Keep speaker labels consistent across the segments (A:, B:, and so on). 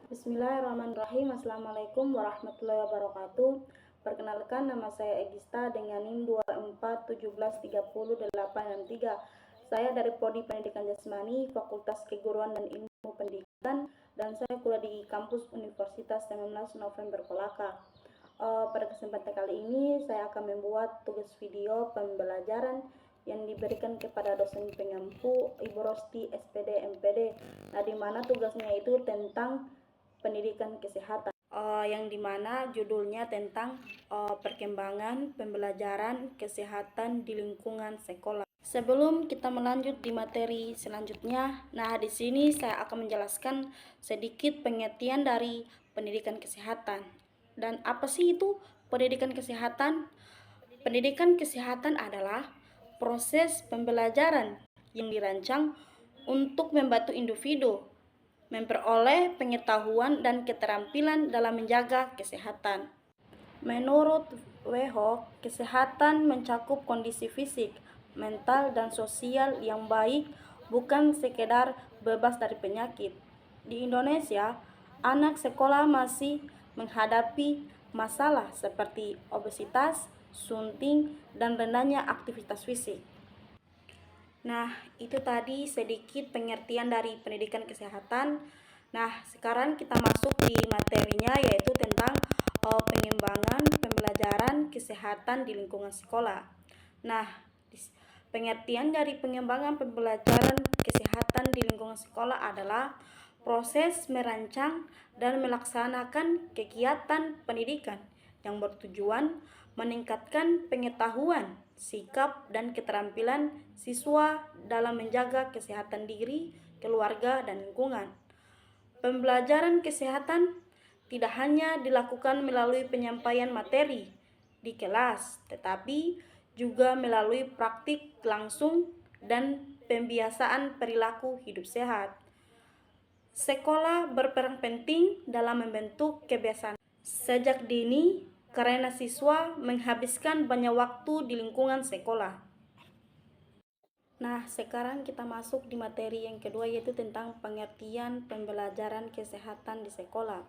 A: Bismillahirrahmanirrahim. Assalamualaikum warahmatullahi wabarakatuh. Perkenalkan, nama saya Egista dengan NIM 24173083. Saya dari Prodi Pendidikan Jasmani, Fakultas Keguruan dan Ilmu Pendidikan, dan saya kuliah di kampus Universitas 19 November Kolaka. Pada kesempatan kali ini saya akan membuat tugas video pembelajaran yang diberikan kepada dosen pengampu Ibu Rosti SPD MPD. Nah, di mana tugasnya itu tentang pendidikan kesehatan, yang dimana judulnya tentang perkembangan pembelajaran kesehatan di lingkungan sekolah. Sebelum kita melanjut di materi selanjutnya, nah di sini saya akan menjelaskan sedikit pengertian dari pendidikan kesehatan. Dan apa sih itu pendidikan kesehatan? Pendidikan kesehatan adalah proses pembelajaran yang dirancang untuk membantu individu memperoleh pengetahuan dan keterampilan dalam menjaga kesehatan. Menurut WHO, kesehatan mencakup kondisi fisik, mental, dan sosial yang baik, bukan sekedar bebas dari penyakit. Di Indonesia, anak sekolah masih menghadapi masalah seperti obesitas, stunting, dan rendahnya aktivitas fisik. Nah, itu tadi sedikit pengertian dari pendidikan kesehatan. Nah, sekarang kita masuk di materinya, yaitu tentang pengembangan pembelajaran kesehatan di lingkungan sekolah. Nah, pengertian dari pengembangan pembelajaran kesehatan di lingkungan sekolah adalah proses merancang dan melaksanakan kegiatan pendidikan yang bertujuan meningkatkan pengetahuan, sikap, dan keterampilan siswa dalam menjaga kesehatan diri, keluarga, dan lingkungan. Pembelajaran kesehatan tidak hanya dilakukan melalui penyampaian materi di kelas, tetapi juga melalui praktik langsung dan pembiasaan perilaku hidup sehat. Sekolah berperan penting dalam membentuk kebiasaan sejak dini karena siswa menghabiskan banyak waktu di lingkungan sekolah. Nah, sekarang kita masuk di materi yang kedua, yaitu tentang pengertian pembelajaran kesehatan di sekolah.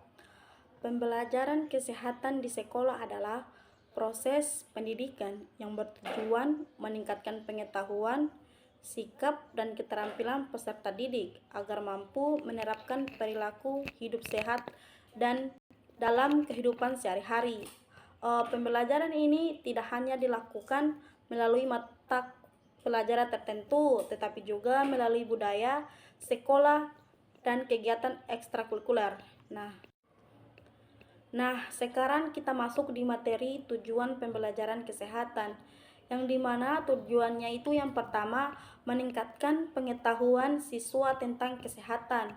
A: Pembelajaran kesehatan di sekolah adalah proses pendidikan yang bertujuan meningkatkan pengetahuan, sikap, dan keterampilan peserta didik agar mampu menerapkan perilaku hidup sehat dan dalam kehidupan sehari-hari. Pembelajaran ini tidak hanya dilakukan melalui mata pelajaran tertentu, tetapi juga melalui budaya, sekolah, dan kegiatan ekstrakurikuler. Nah, sekarang kita masuk di materi tujuan pembelajaran kesehatan, yang dimana tujuannya itu yang pertama, meningkatkan pengetahuan siswa tentang kesehatan.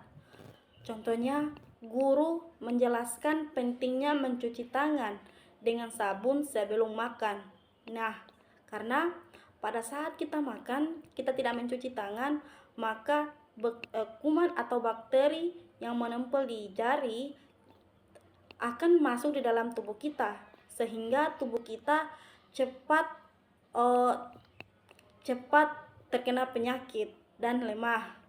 A: Contohnya, guru menjelaskan pentingnya mencuci tangan dengan sabun sebelum makan. Nah, karena pada saat kita makan, kita tidak mencuci tangan, maka kuman atau bakteri yang menempel di jari akan masuk di dalam tubuh kita, sehingga tubuh kita cepat terkena penyakit dan lemah.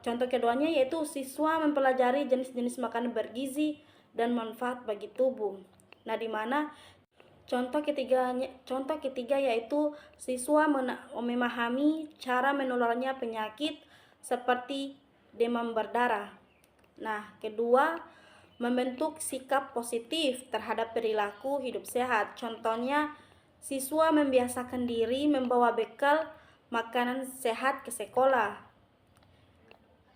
A: Contoh keduanya yaitu siswa mempelajari jenis-jenis makanan bergizi dan manfaat bagi tubuh. Nah, di mana contoh ketiga yaitu siswa memahami cara menularnya penyakit seperti demam berdarah. Nah, kedua, membentuk sikap positif terhadap perilaku hidup sehat. Contohnya, siswa membiasakan diri membawa bekal makanan sehat ke sekolah.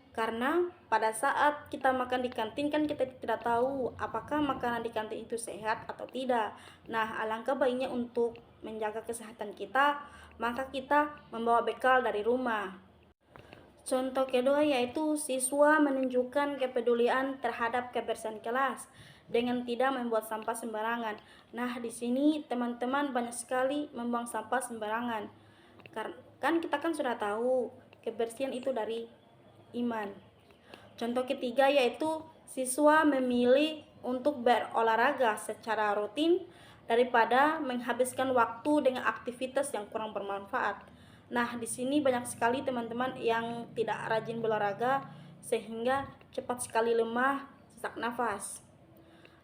A: Karena pada saat kita makan di kantin kan kita tidak tahu apakah makanan di kantin itu sehat atau tidak. Nah, alangkah baiknya untuk menjaga kesehatan kita, maka kita membawa bekal dari rumah. Contoh kedua yaitu siswa menunjukkan kepedulian terhadap kebersihan kelas dengan tidak membuat sampah sembarangan. Nah, di sini teman-teman banyak sekali membuang sampah sembarangan. Kan kita sudah tahu kebersihan itu dari iman. Contoh ketiga yaitu siswa memilih untuk berolahraga secara rutin daripada menghabiskan waktu dengan aktivitas yang kurang bermanfaat. Nah, di sini banyak sekali teman-teman yang tidak rajin berolahraga sehingga cepat sekali lemah, sesak nafas.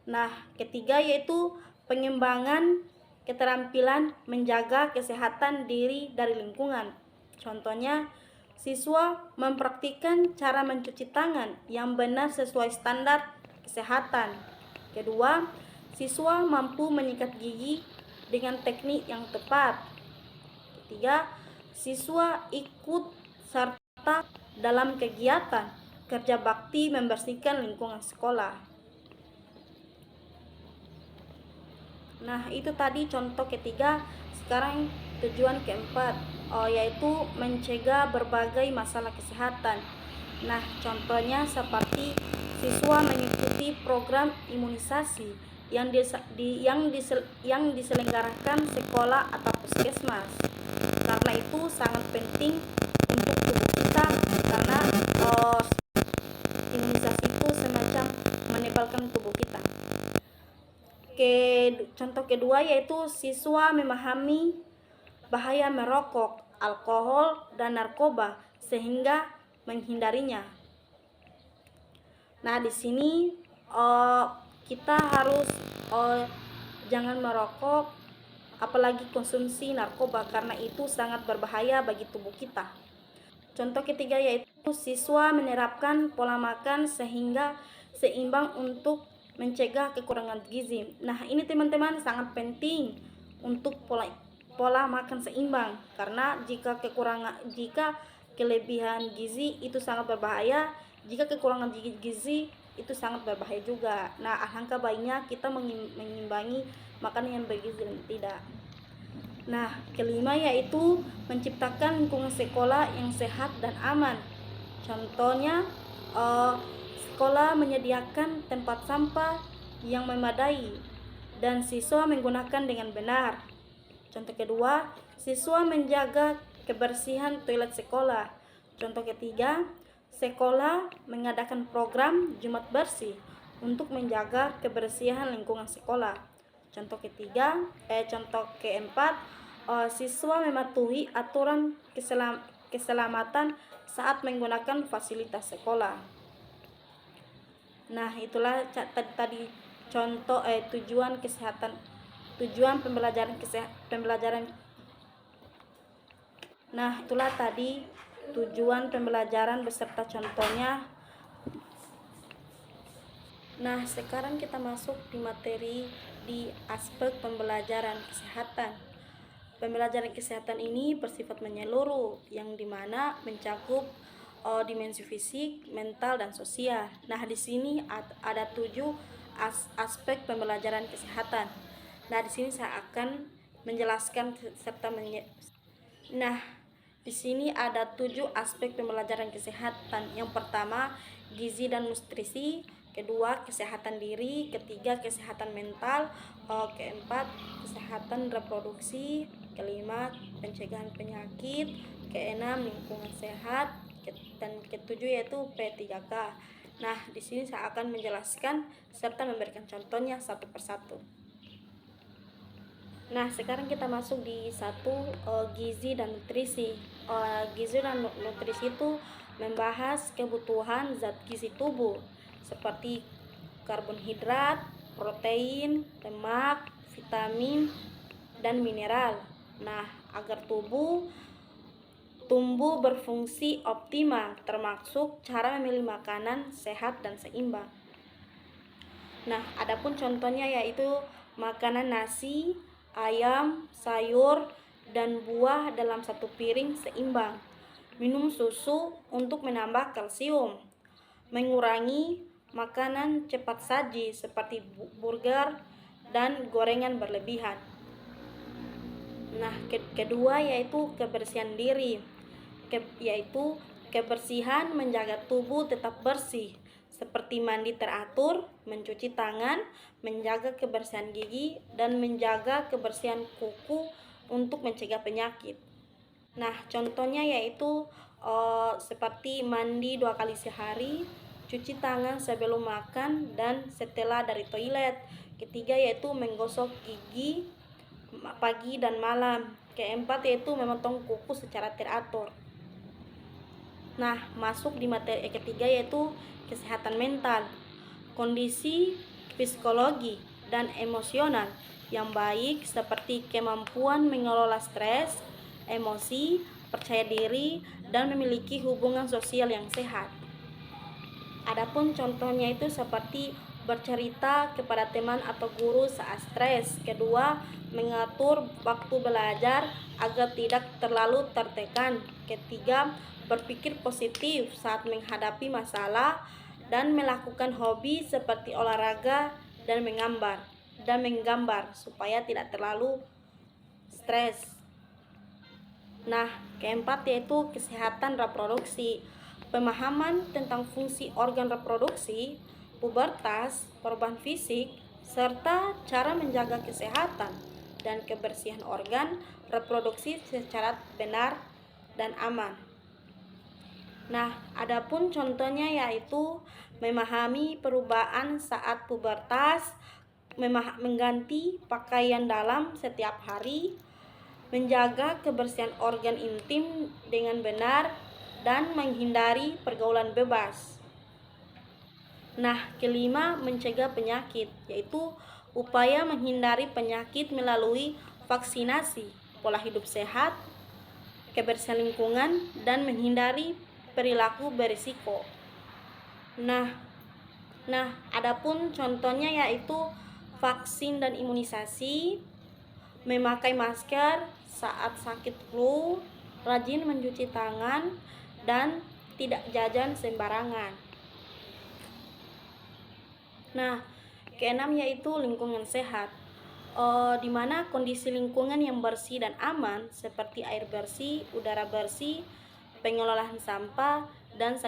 A: Nah, ketiga yaitu pengembangan keterampilan menjaga kesehatan diri dari lingkungan. Contohnya, siswa mempraktikkan cara mencuci tangan yang benar sesuai standar kesehatan. Kedua, siswa mampu menyikat gigi dengan teknik yang tepat. Ketiga, siswa ikut serta dalam kegiatan kerja bakti membersihkan lingkungan sekolah. Nah, itu tadi contoh ketiga. Sekarang tujuan keempat, yaitu mencegah berbagai masalah kesehatan. Nah, contohnya seperti siswa mengikuti program imunisasi yang diselenggarakan sekolah atau puskesmas. Karena itu sangat penting untuk tubuh kita, karena imunisasi itu semacam menebalkan tubuh kita. Contoh kedua yaitu siswa memahami bahaya merokok, alkohol, dan narkoba sehingga menghindarinya. Nah, di sini kita harus jangan merokok, apalagi konsumsi narkoba, karena itu sangat berbahaya bagi tubuh kita. Contoh ketiga yaitu siswa menerapkan pola makan sehingga seimbang untuk mencegah kekurangan gizi. Nah, ini teman-teman sangat penting untuk pola makan seimbang, karena jika kelebihan gizi itu sangat berbahaya, jika kekurangan gizi itu sangat berbahaya juga. Nah, alangkah baiknya kita mengimbangi makanan yang bergizi dan tidak. Nah, kelima yaitu menciptakan lingkungan sekolah yang sehat dan aman. Contohnya, sekolah menyediakan tempat sampah yang memadai dan siswa menggunakan dengan benar. Contoh kedua, siswa menjaga kebersihan toilet sekolah. Contoh ketiga, sekolah mengadakan program Jumat Bersih untuk menjaga kebersihan lingkungan sekolah. Contoh keempat, siswa mematuhi aturan keselamatan saat menggunakan fasilitas sekolah. Nah, itulah tadi contoh tujuan pembelajaran. Nah, itulah tadi tujuan pembelajaran beserta contohnya. Nah, sekarang kita masuk di materi di aspek pembelajaran kesehatan. Pembelajaran kesehatan ini bersifat menyeluruh, yang dimana mencakup dimensi fisik, mental, dan sosial. Nah, di sini ada 7 aspek pembelajaran kesehatan. Nah, di sini saya akan menjelaskan Nah, di sini ada 7 aspek pembelajaran kesehatan. Yang pertama, gizi dan nutrisi. Kedua, kesehatan diri. Ketiga, kesehatan mental. Keempat, kesehatan reproduksi. Kelima, pencegahan penyakit. Keenam, lingkungan sehat. Dan ketujuh yaitu P3K. Nah, di sini saya akan menjelaskan serta memberikan contohnya satu persatu. Nah, sekarang kita masuk di gizi dan nutrisi. Gizi dan nutrisi itu membahas kebutuhan zat gizi tubuh seperti karbohidrat, protein, lemak, vitamin, dan mineral. Nah, agar tubuh tumbuh berfungsi optimal, termasuk cara memilih makanan sehat dan seimbang. Nah, adapun contohnya yaitu makanan nasi, ayam, sayur, dan buah dalam satu piring seimbang. Minum susu untuk menambah kalsium. Mengurangi makanan cepat saji seperti burger dan gorengan berlebihan. Nah, kedua yaitu kebersihan diri, yaitu kebersihan menjaga tubuh tetap bersih, seperti mandi teratur, mencuci tangan, menjaga kebersihan gigi, dan menjaga kebersihan kuku untuk mencegah penyakit. Nah, contohnya yaitu seperti mandi 2 kali sehari, cuci tangan sebelum makan dan setelah dari toilet. Ketiga yaitu menggosok gigi pagi dan malam. Keempat yaitu memotong kuku secara teratur. Nah, masuk di materi ketiga yaitu kesehatan mental. Kondisi psikologi dan emosional yang baik seperti kemampuan mengelola stres, emosi, percaya diri, dan memiliki hubungan sosial yang sehat. Adapun contohnya itu seperti bercerita kepada teman atau guru saat stres. Kedua, mengatur waktu belajar agar tidak terlalu tertekan. Ketiga, berpikir positif saat menghadapi masalah dan melakukan hobi seperti olahraga dan menggambar supaya tidak terlalu stres. Nah, keempat yaitu kesehatan reproduksi. Pemahaman tentang fungsi organ reproduksi, pubertas, perubahan fisik, serta cara menjaga kesehatan dan kebersihan organ reproduksi secara benar dan aman. Nah, adapun contohnya yaitu memahami perubahan saat pubertas, mengganti pakaian dalam setiap hari, menjaga kebersihan organ intim dengan benar, dan menghindari pergaulan bebas. Nah, kelima, mencegah penyakit, yaitu upaya menghindari penyakit melalui vaksinasi, pola hidup sehat, kebersihan lingkungan, dan menghindari perilaku berisiko. Nah, adapun contohnya yaitu vaksin dan imunisasi, memakai masker saat sakit flu, rajin mencuci tangan, dan tidak jajan sembarangan. Nah, keenam yaitu lingkungan sehat, di mana kondisi lingkungan yang bersih dan aman seperti air bersih, udara bersih, pengelolaan sampah, dan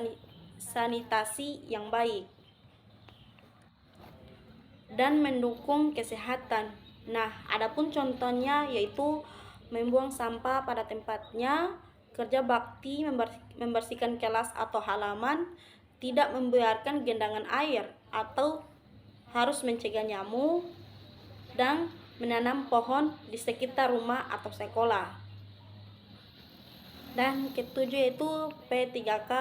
A: sanitasi yang baik, dan mendukung kesehatan. Nah, adapun contohnya yaitu membuang sampah pada tempatnya, kerja bakti membersihkan kelas atau halaman, tidak membiarkan genangan air atau harus mencegah nyamuk, dan menanam pohon di sekitar rumah atau sekolah. Dan ketujuh yaitu P3K,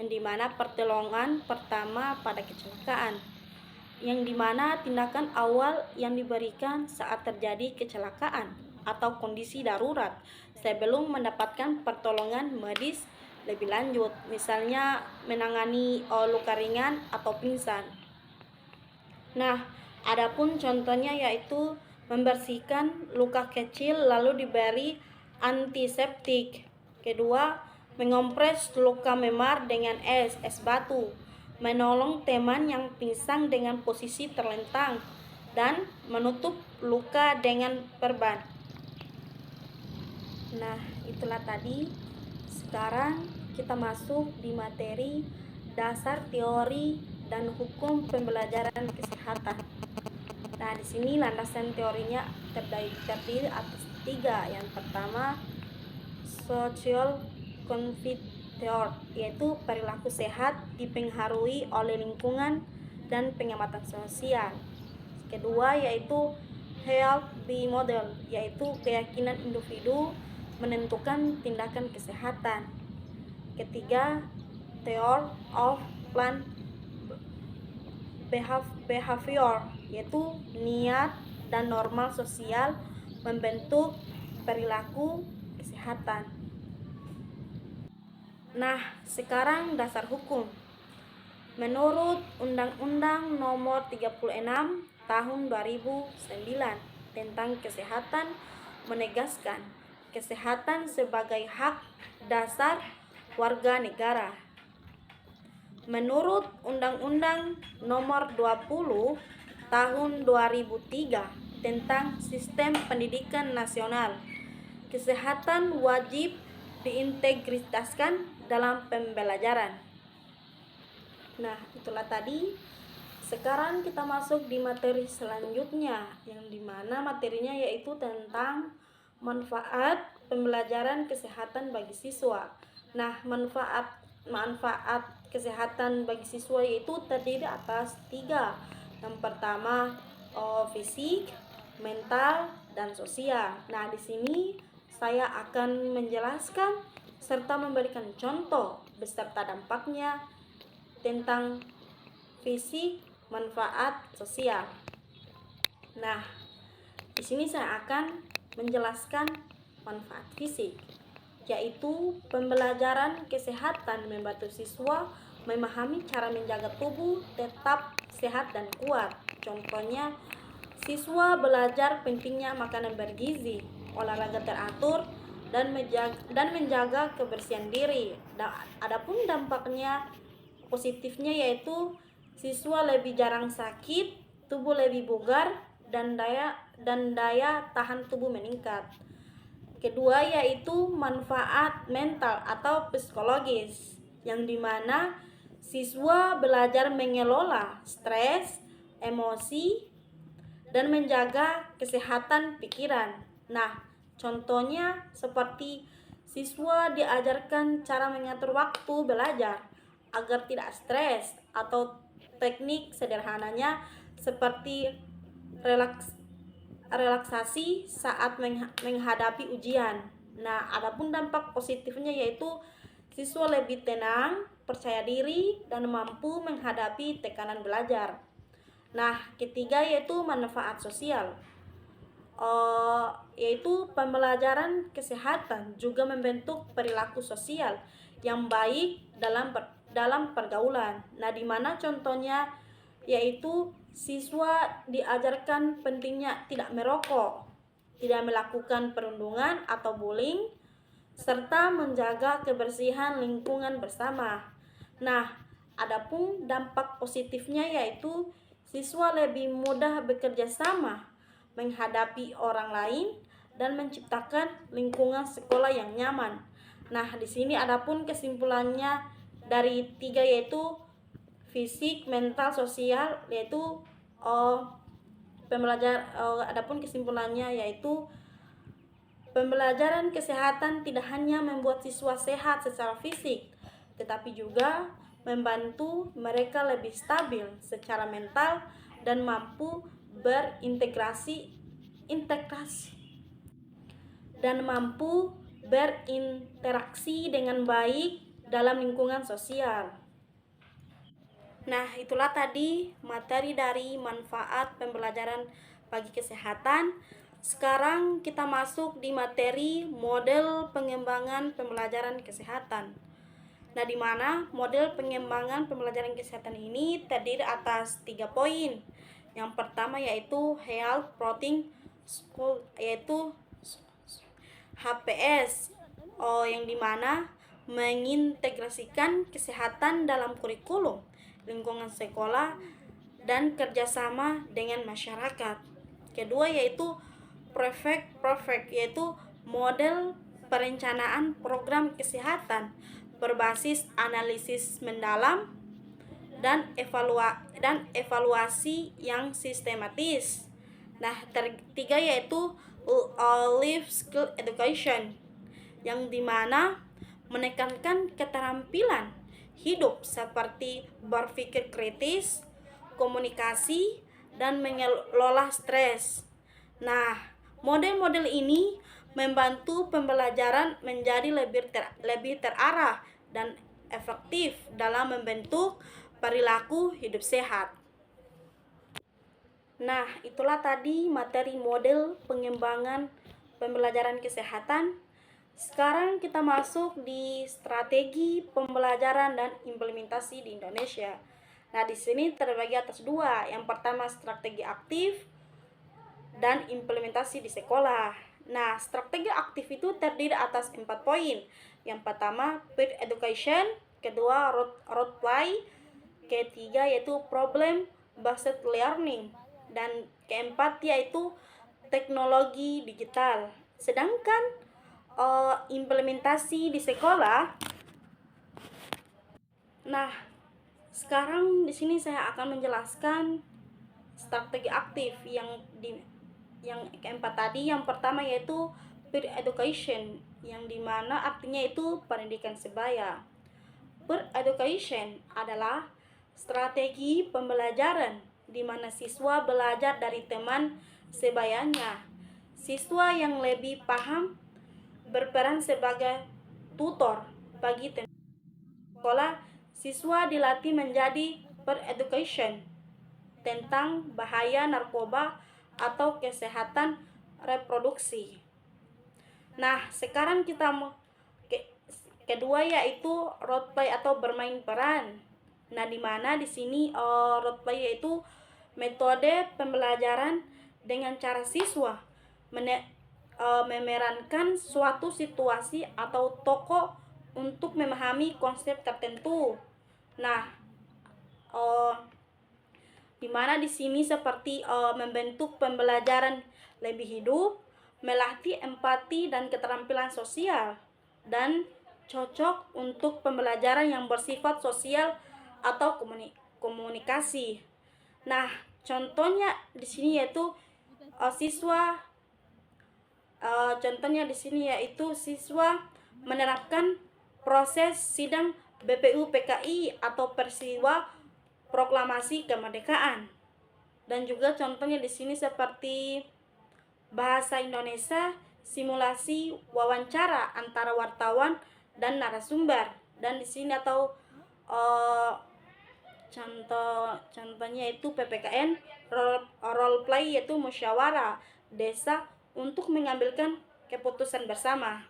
A: yang dimana pertolongan pertama pada kecelakaan, yang dimana tindakan awal yang diberikan saat terjadi kecelakaan atau kondisi darurat sebelum mendapatkan pertolongan medis lebih lanjut, misalnya menangani luka ringan atau pingsan. Nah, adapun contohnya yaitu membersihkan luka kecil lalu diberi antiseptik. Kedua, mengompres luka memar dengan es batu, menolong teman yang pingsan dengan posisi terlentang, dan menutup luka dengan perban. Nah, itulah tadi. Sekarang kita masuk di materi dasar teori dan hukum pembelajaran kesehatan. Nah, di sini landasan teorinya terdiri atas 3. Yang pertama, social conflict theory, yaitu perilaku sehat dipengaruhi oleh lingkungan dan pengamatan sosial. Kedua, yaitu healthy model, yaitu keyakinan individu menentukan tindakan kesehatan. Ketiga, theory of plant behavior, yaitu niat dan normal sosial membentuk perilaku kesehatan. Nah, sekarang dasar hukum. Menurut Undang-Undang Nomor 36 Tahun 2009 tentang Kesehatan menegaskan kesehatan sebagai hak dasar warga negara. Menurut Undang-Undang Nomor 20 Tahun 2003 tentang Sistem Pendidikan Nasional, kesehatan wajib diintegrasikan dalam pembelajaran. Nah, itulah tadi. Sekarang kita masuk di materi selanjutnya, yang dimana materinya yaitu tentang manfaat pembelajaran kesehatan bagi siswa. Nah, manfaat kesehatan bagi siswa yaitu terdiri atas 3. Yang pertama, fisik, mental, dan sosial. Nah, di sini saya akan menjelaskan serta memberikan contoh beserta dampaknya tentang fisik, manfaat sosial. Nah, di sini saya akan menjelaskan manfaat fisik, yaitu pembelajaran kesehatan membantu siswa memahami cara menjaga tubuh tetap sehat dan kuat. Contohnya, siswa belajar pentingnya makanan bergizi, olahraga teratur, dan menjaga kebersihan diri. Adapun dampaknya positifnya yaitu siswa lebih jarang sakit, tubuh lebih bugar, dan daya tahan tubuh meningkat. Kedua yaitu manfaat mental atau psikologis, yang dimana siswa belajar mengelola stres, emosi, dan menjaga kesehatan pikiran. Nah, contohnya seperti siswa diajarkan cara mengatur waktu belajar agar tidak stres, atau teknik sederhananya seperti relaksasi saat menghadapi ujian. Nah, adapun dampak positifnya yaitu siswa lebih tenang, percaya diri, dan mampu menghadapi tekanan belajar. Nah, ketiga yaitu manfaat sosial, yaitu pembelajaran kesehatan juga membentuk perilaku sosial yang baik dalam pergaulan. Nah, di mana contohnya yaitu siswa diajarkan pentingnya tidak merokok, tidak melakukan perundungan atau bullying, serta menjaga kebersihan lingkungan bersama. Nah, adapun dampak positifnya yaitu siswa lebih mudah bekerja sama, menghadapi orang lain, dan menciptakan lingkungan sekolah yang nyaman. Nah, di sini adapun kesimpulannya dari tiga yaitu fisik, mental, sosial, yaitu adapun kesimpulannya yaitu pembelajaran kesehatan tidak hanya membuat siswa sehat secara fisik, tetapi juga membantu mereka lebih stabil secara mental dan mampu berinteraksi dengan baik dalam lingkungan sosial. Nah, itulah tadi materi dari manfaat pembelajaran bagi kesehatan. Sekarang kita masuk di materi model pengembangan pembelajaran kesehatan. Nah, di mana model pengembangan pembelajaran kesehatan ini terdiri atas 3 poin. Yang pertama yaitu Health Protein School, yaitu HPS, yang dimana mengintegrasikan kesehatan dalam kurikulum, lingkungan sekolah, dan kerjasama dengan masyarakat. Kedua yaitu Perfect, yaitu model perencanaan program kesehatan berbasis analisis mendalam dan evaluasi yang sistematis. Nah, ketiga yaitu Life Skill Education, yang dimana menekankan keterampilan hidup seperti berpikir kritis, komunikasi, dan mengelola stres. Nah, model-model ini membantu pembelajaran menjadi lebih terarah dan efektif dalam membentuk perilaku hidup sehat. Nah, itulah tadi materi model pengembangan pembelajaran kesehatan. Sekarang kita masuk di strategi pembelajaran dan implementasi di Indonesia. Nah, di sini terbagi atas 2. Yang pertama strategi aktif dan implementasi di sekolah. Nah, strategi aktif itu terdiri atas 4 poin. Yang pertama peer education, kedua role play, ketiga yaitu problem based learning, dan keempat yaitu teknologi digital. Sedangkan implementasi di sekolah. Nah, sekarang di sini saya akan menjelaskan strategi aktif yang keempat tadi. Yang pertama yaitu peer education, yang dimana artinya itu pendidikan sebaya. Peer education adalah strategi pembelajaran di mana siswa belajar dari teman sebayanya. Siswa yang lebih paham berperan sebagai tutor bagi sekolah. Siswa dilatih menjadi per-education tentang bahaya narkoba atau kesehatan reproduksi. Nah, sekarang kita kedua yaitu role play atau bermain peran. Nah, di mana di sini role play yaitu metode pembelajaran dengan cara siswa memerankan suatu situasi atau tokoh untuk memahami konsep tertentu. Nah, di mana di sini seperti membentuk pembelajaran lebih hidup, melatih empati dan keterampilan sosial, dan cocok untuk pembelajaran yang bersifat sosial atau komunikasi. Nah, contohnya di sini yaitu siswa menerapkan proses sidang BPU PKI atau peristiwa proklamasi kemerdekaan. Dan juga contohnya di sini seperti bahasa Indonesia, simulasi wawancara antara wartawan dan narasumber. Dan di sini atau contohnya itu PPKN role play yaitu musyawarah desa untuk mengambilkan keputusan bersama.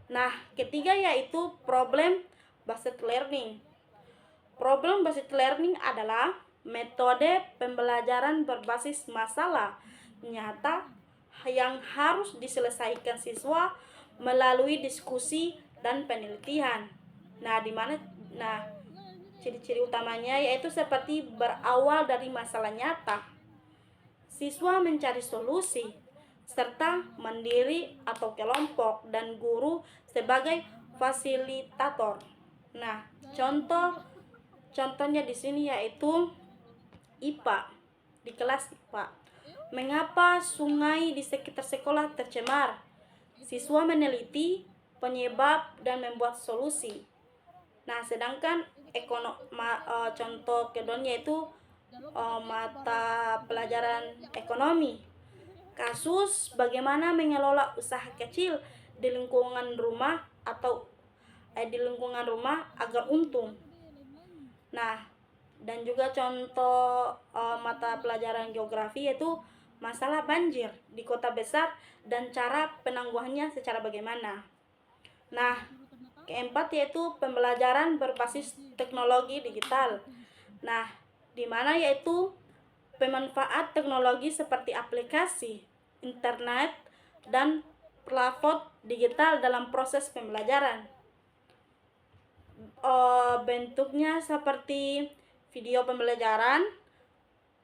A: Nah, ketiga yaitu problem based learning. Problem based learning adalah metode pembelajaran berbasis masalah nyata yang harus diselesaikan siswa melalui diskusi dan penelitian. Ciri-ciri utamanya yaitu seperti berawal dari masalah nyata, siswa mencari solusi, serta mandiri atau kelompok, dan guru sebagai fasilitator. Nah, contohnya di sini yaitu IPA, di kelas IPA. Mengapa sungai di sekitar sekolah tercemar? Siswa meneliti penyebab dan membuat solusi. Nah, sedangkan contoh keduanya itu mata pelajaran ekonomi. Kasus bagaimana mengelola usaha kecil di lingkungan rumah agar untung. Nah, dan juga contoh mata pelajaran geografi yaitu masalah banjir di kota besar dan cara penangguhannya secara bagaimana. Nah, keempat yaitu pembelajaran berbasis teknologi digital. Nah, di mana yaitu pemanfaat teknologi seperti aplikasi, internet, dan platform digital dalam proses pembelajaran. Bentuknya seperti video pembelajaran,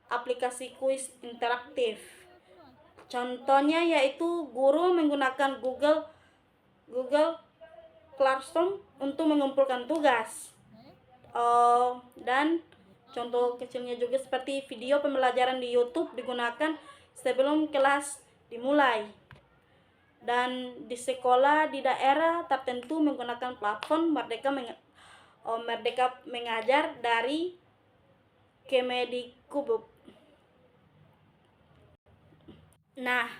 A: aplikasi kuis interaktif. Contohnya yaitu guru menggunakan Google Classroom untuk mengumpulkan tugas. Dan contoh kecilnya juga seperti video pembelajaran di YouTube digunakan sebelum kelas dimulai. Dan di sekolah di daerah tertentu menggunakan platform Merdeka Mengajar dari Kemdikbud. Nah,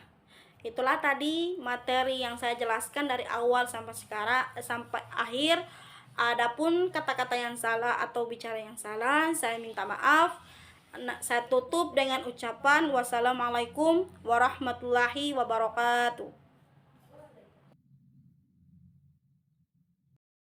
A: itulah tadi materi yang saya jelaskan dari awal sampai akhir. Adapun kata-kata yang salah atau bicara yang salah, saya minta maaf. Saya tutup dengan ucapan wassalamualaikum warahmatullahi wabarakatuh.